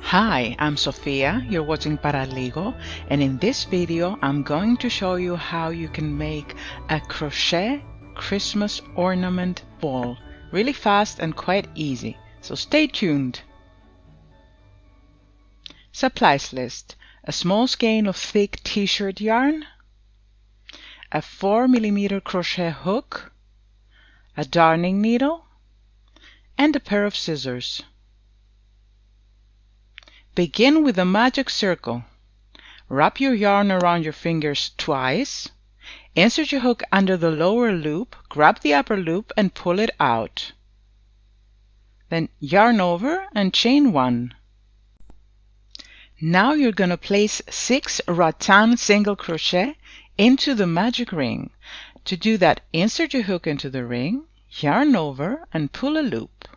Hi, I'm Sofia, you're watching Paraligo, and in this video I'm going to show you how you can make a crochet Christmas ornament ball really fast and quite easy, so stay tuned. Supplies list: a small skein of thick t-shirt yarn, a 4mm crochet hook, a darning needle, and a pair of scissors. Begin with a magic circle. Wrap your yarn around your fingers twice. Insert your hook under the lower loop, grab the upper loop and pull it out. Then yarn over and chain 1. Now you're going to place 6 rattan single crochet into the magic ring. To do that, insert your hook into the ring, yarn over and pull a loop.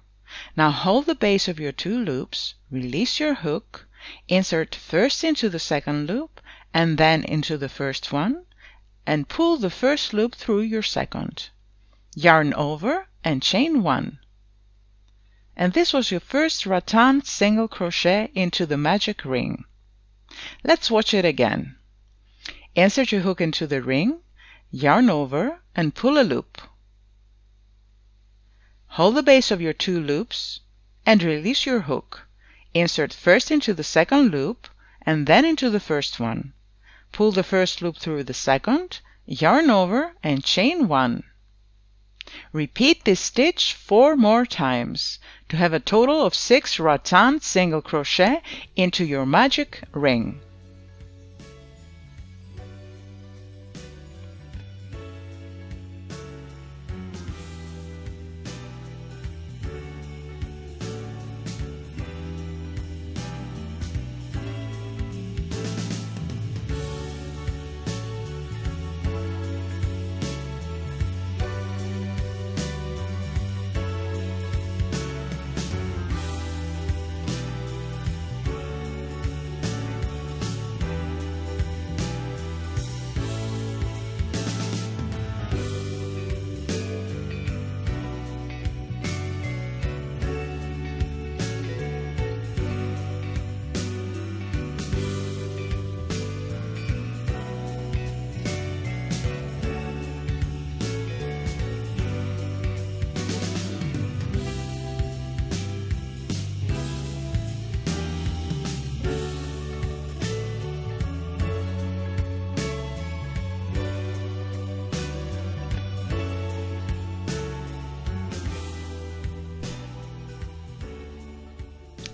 Now hold the base of your 2 loops, release your hook, insert first into the second loop and then into the first one, and pull the first loop through your second. Yarn over and chain 1. And this was your first rattan single crochet into the magic ring. Let's watch it again. Insert your hook into the ring, yarn over and pull a loop. Hold the base of your 2 loops and release your hook. Insert first into the second loop and then into the first one. Pull the first loop through the second, yarn over and chain 1. Repeat this stitch 4 more times to have a total of 6 rattan single crochet into your magic ring.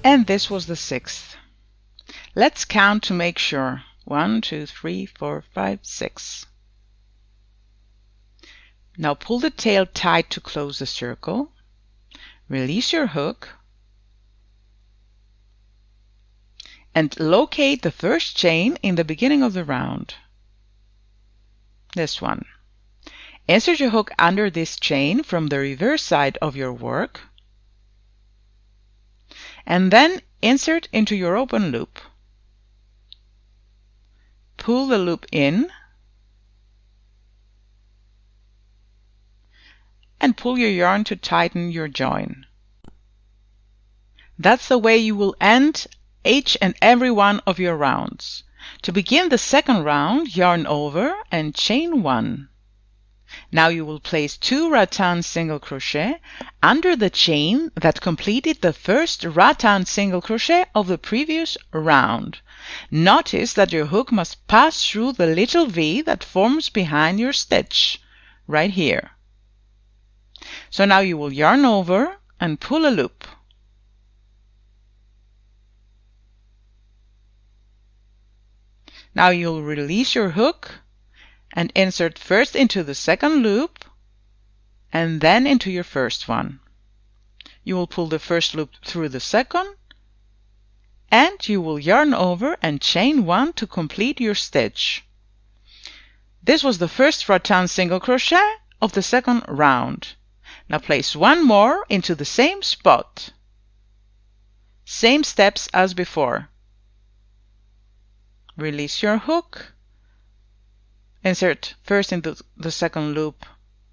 And this was the 6th. Let's count to make sure. 1, 2, 3, 4, 5, 6. Now pull the tail tight to close the circle. Release your hook. And locate the first chain in the beginning of the round. This one. Insert your hook under this chain from the reverse side of your work. And then insert into your open loop. Pull the loop in and pull your yarn to tighten your join. That's the way you will end each and every one of your rounds. To begin the second round, yarn over and chain 1. Now you will place 2 rattan single crochet under the chain that completed the first rattan single crochet of the previous round. Notice that your hook must pass through the little V that forms behind your stitch, right here. So now you will yarn over and pull a loop. Now you'll release your hook and insert first into the second loop and then into your first one. You will pull the first loop through the second and you will yarn over and chain 1 to complete your stitch. This was the first rattan single crochet of the second round. Now place 1 more into the same spot. Same steps as before. Release your hook. Insert first into the second loop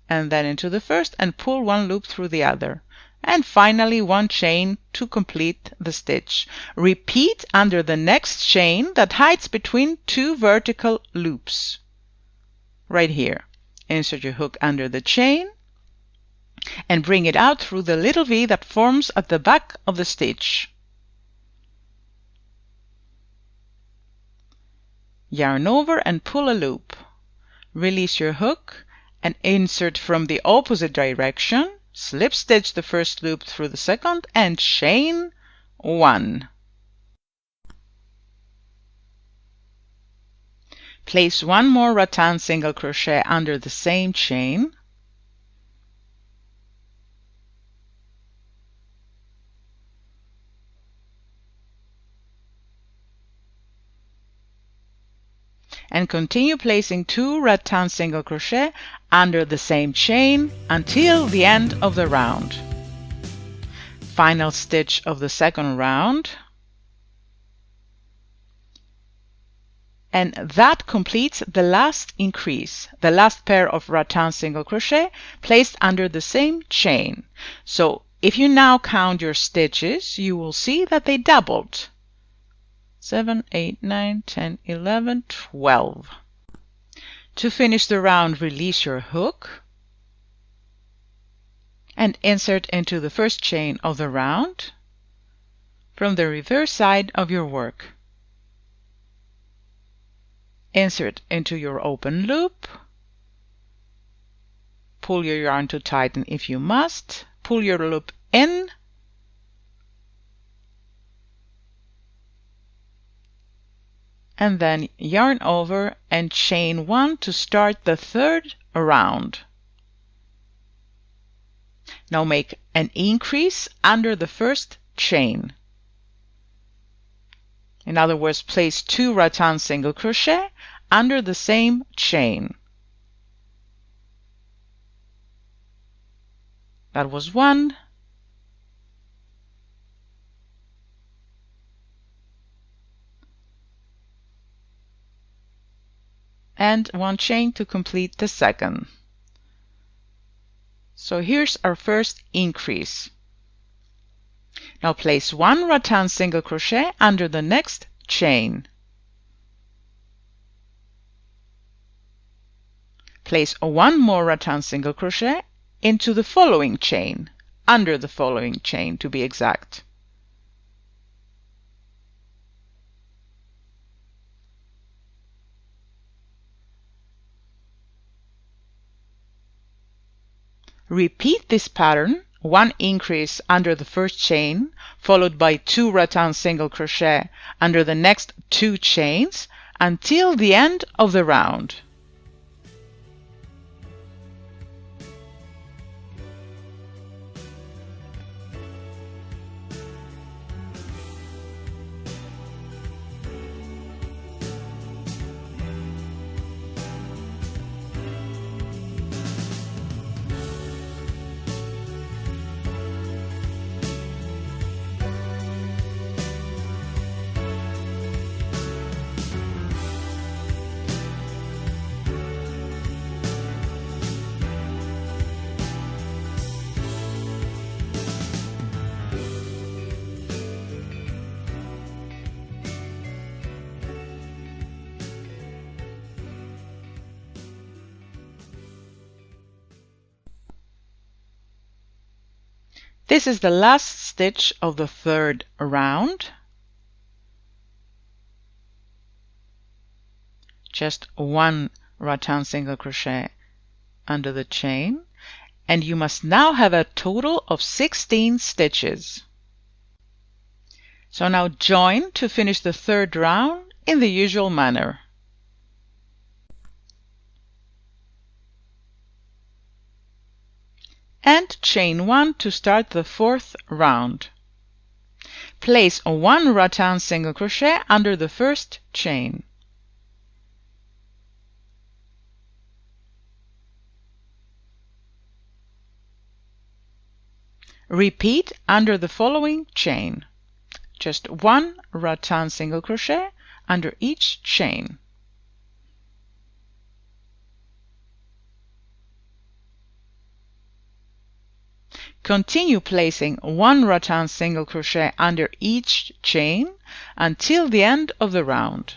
and then into the first and pull 1 loop through the other and finally 1 chain to complete the stitch. Repeat under the next chain that hides between 2 vertical loops. Right here. Insert your hook under the chain and bring it out through the little V that forms at the back of the stitch. Yarn over and pull a loop. Release your hook and insert from the opposite direction. Slip stitch the first loop through the second and chain 1. Place 1 more rattan single crochet under the same chain. And continue placing 2 rattan single crochet under the same chain until the end of the round. Final stitch of the second round. And that completes the last increase, the last pair of rattan single crochet placed under the same chain. So if you now count your stitches, you will see that they doubled. 7, 8, 9, 10, 11, 12. To finish the round, release your hook and insert into the first chain of the round from the reverse side of your work. Insert into your open loop. Pull your yarn to tighten if you must. Pull your loop in. And then yarn over and chain 1 to start the third round. Now make an increase under the first chain. In other words, place 2 rattan single crochet under the same chain. That was 1. And 1 chain to complete the second. So here's our first increase. Now place 1 rattan single crochet under the next chain. Place 1 more rattan single crochet into the following chain, under the following chain to be exact. Repeat this pattern, 1 increase under the first chain, followed by 2 rattan single crochet under the next 2 chains, until the end of the round. This is the last stitch of the third round. Just 1 rattan single crochet under the chain, and you must now have a total of 16 stitches. So now join to finish the third round in the usual manner. And chain 1 to start the fourth round. Place 1 rattan single crochet under the first chain. Repeat under the following chain. Just 1 rattan single crochet under each chain. Continue placing 1 rattan single crochet under each chain until the end of the round.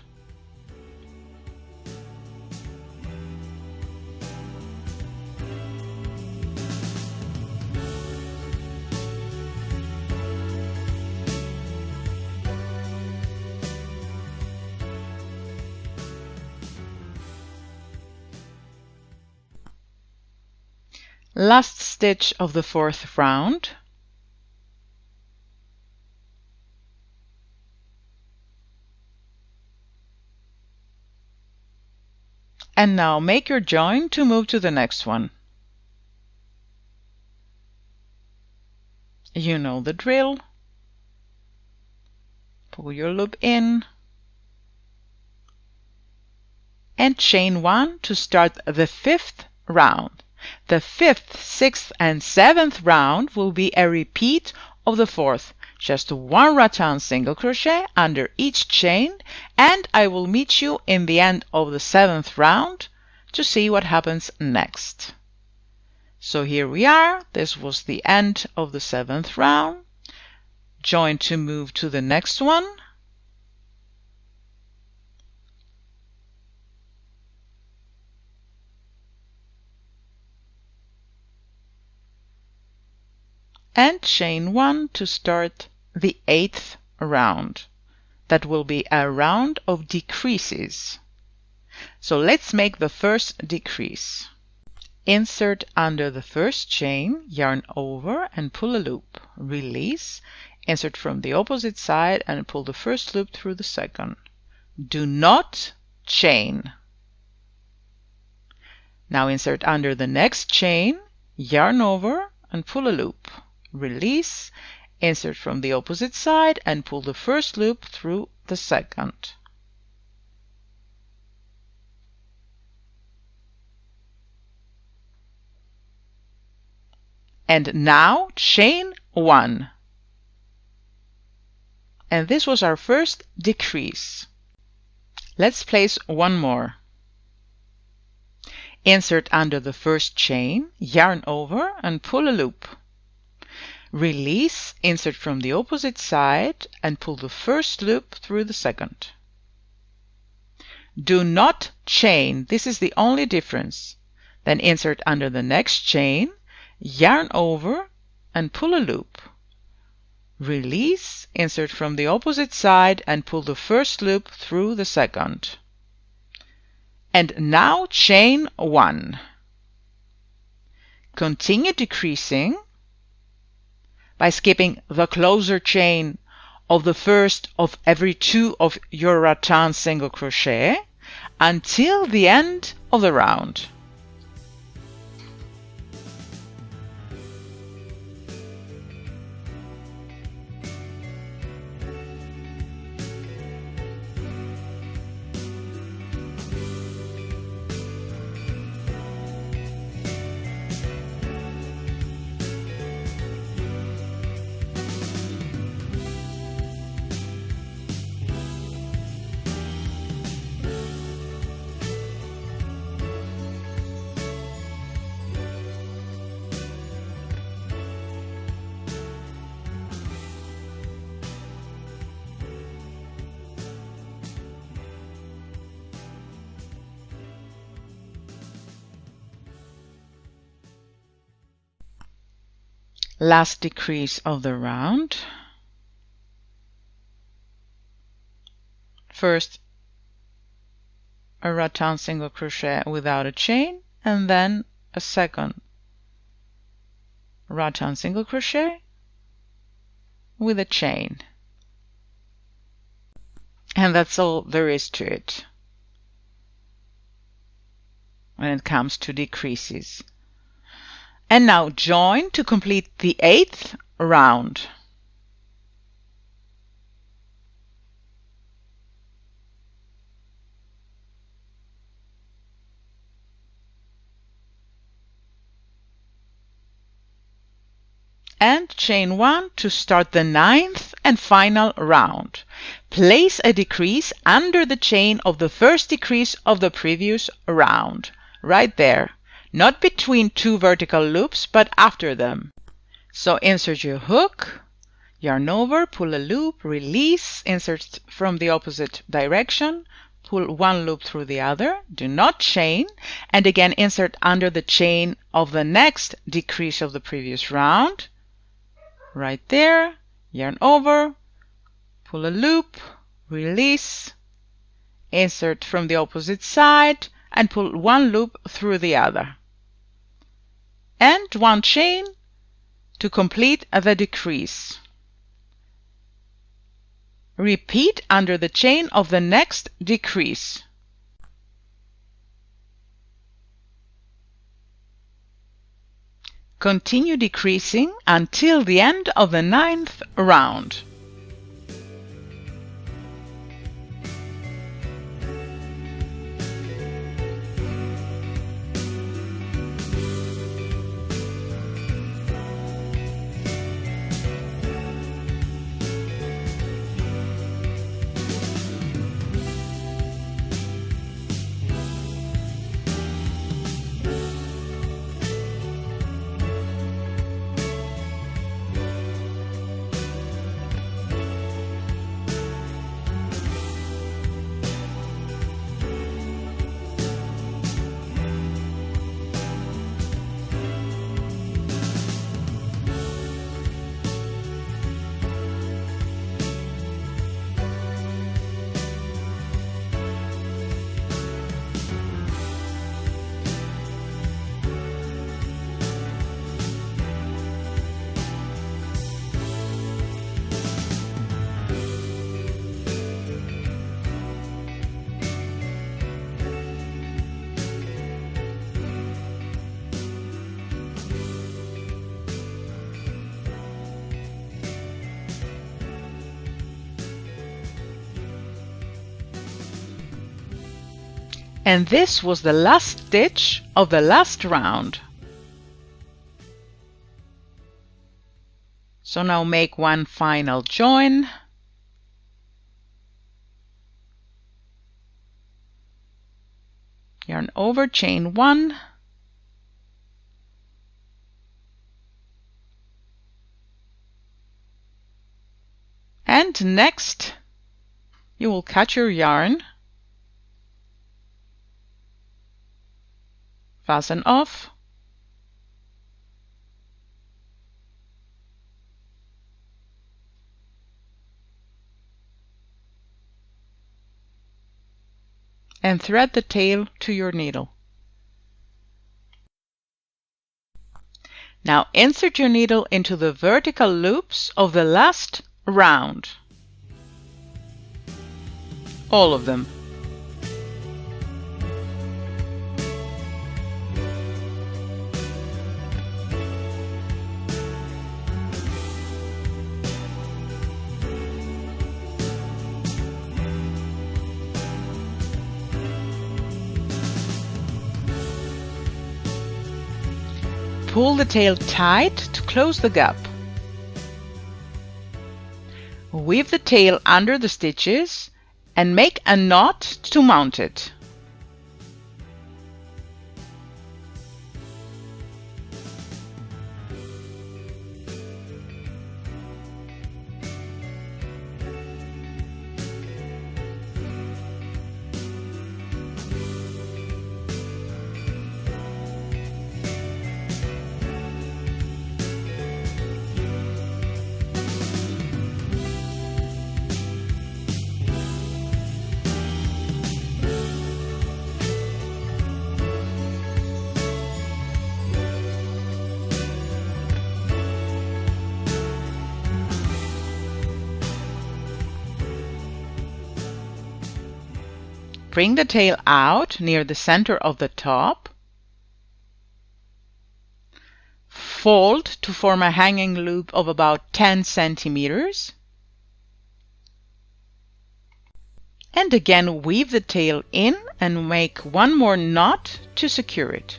Last stitch of the 4th round. And now make your join to move to the next one. You know the drill. Pull your loop in and chain 1 to start the 5th round. The 5th, 6th, and 7th round will be a repeat of the 4th. Just 1 rattan single crochet under each chain, and I will meet you in the end of the 7th round to see what happens next. So here we are. This was the end of the 7th round. Join to move to the next one. And chain 1 to start the 8th round. That will be a round of decreases. So let's make the first decrease. Insert under the first chain, yarn over and pull a loop. Release, insert from the opposite side and pull the first loop through the second. Do not chain. Now insert under the next chain, yarn over and pull a loop. Release, insert from the opposite side and pull the first loop through the second. And now chain 1. And this was our first decrease. Let's place one more. Insert under the first chain, yarn over and pull a loop. Release, insert from the opposite side and pull the first loop through the second. Do not chain. This is the only difference. Then insert under the next chain, yarn over and pull a loop. Release, insert from the opposite side and pull the first loop through the second. And now chain 1. Continue decreasing by skipping the closer chain of the first of every 2 of your rattan single crochet until the end of the round. Last decrease of the round. First a rattan single crochet without a chain, and then a second rattan single crochet with a chain. And that's all there is to it when it comes to decreases. And now join to complete the 8th round. And chain 1 to start the 9th and final round. Place a decrease under the chain of the first decrease of the previous round, right there. Not between 2 vertical loops, but after them. So insert your hook, yarn over, pull a loop, release, insert from the opposite direction, pull one loop through the other, do not chain, and again insert under the chain of the next decrease of the previous round. Right there, yarn over, pull a loop, release, insert from the opposite side, and pull one loop through the other. And one chain to complete the decrease. Repeat under the chain of the next decrease. Continue decreasing until the end of the 9th round. And this was the last stitch of the last round. So now make one final join. Yarn over, chain one. And next, you will cut your yarn, fasten off, and thread the tail to your needle. Now insert your needle into the vertical loops of the last round. All of them. Pull the tail tight to close the gap. Weave the tail under the stitches and make a knot to mount it. Bring the tail out near the center of the top. Fold to form a hanging loop of about 10 centimeters. And again weave the tail in and make one more knot to secure it.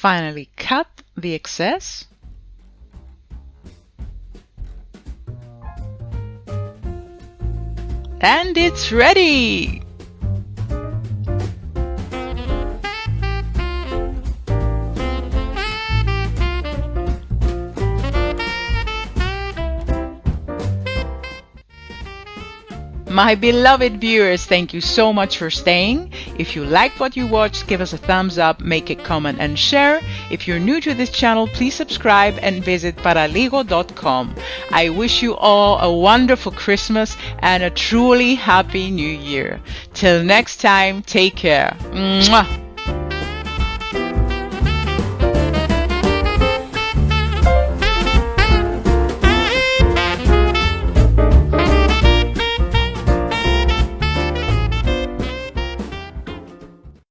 Finally, cut the excess. And it's ready! My beloved viewers, thank you so much for staying. If you liked what you watched, give us a thumbs up, make a comment and share. If you're new to this channel, please subscribe and visit paraligo.com. I wish you all a wonderful Christmas and a truly happy New Year. Till next time, take care. Mwah!